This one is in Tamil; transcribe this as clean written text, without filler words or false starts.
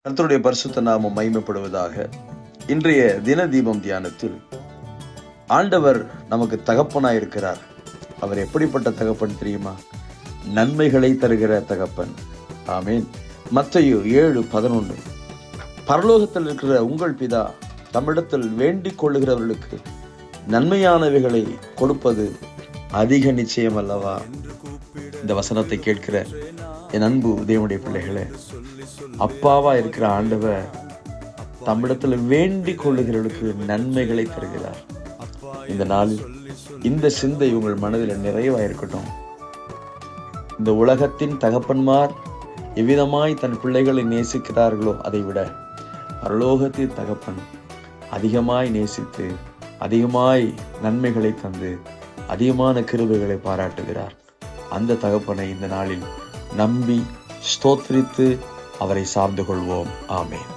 கர்த்தருடைய பரிசுத்த நாமம் மகிமைப்படுவதாக. இன்றைய தின தீபம் தியானத்தில் ஆண்டவர் நமக்கு தகப்பனாய் இருக்கிறார். அவர் எப்படிப்பட்ட தகப்பன் தெரியுமா? நன்மைகளை தருகிற தகப்பன். ஆமேன். மத்தேயு 7:11. பரலோகத்தில் இருக்கிற உங்கள் பிதா தம்மிடத்தில் வேண்டிக் கொள்ளுகிறவர்களுக்கு நன்மையானவைகளை கொடுப்பது அதிக நிச்சயம் அல்லவா? இந்த வசனத்தை கேட்கிற என் அன்பு தேவனுடைய பிள்ளைகளே, அப்பாவா இருக்கிற ஆண்டவர் தம்மிடத்தில் வேண்டிக் கொள்ளுகிறவர்களுக்கு நன்மைகளை தருகிறார். இந்த நாளில் இந்த சிந்தை உங்கள் மனதில் நிறைவாக இருக்கட்டும். இந்த உலகத்தின் தகப்பன்மார் எவ்விதமாய் தன் பிள்ளைகளை நேசிக்கிறார்களோ அதை விட பரலோகத்தின் தகப்பன் அதிகமாய் நேசித்து அதிகமாய் நன்மைகளை தந்து அதிகமான கிருபைகளை பாராட்டுகிறார். அந்த தகப்பனை இந்த நாளில் நம்பி ஸ்தோத்திரித்து அவரை சார்ந்து கொள்வோம். ஆமென்.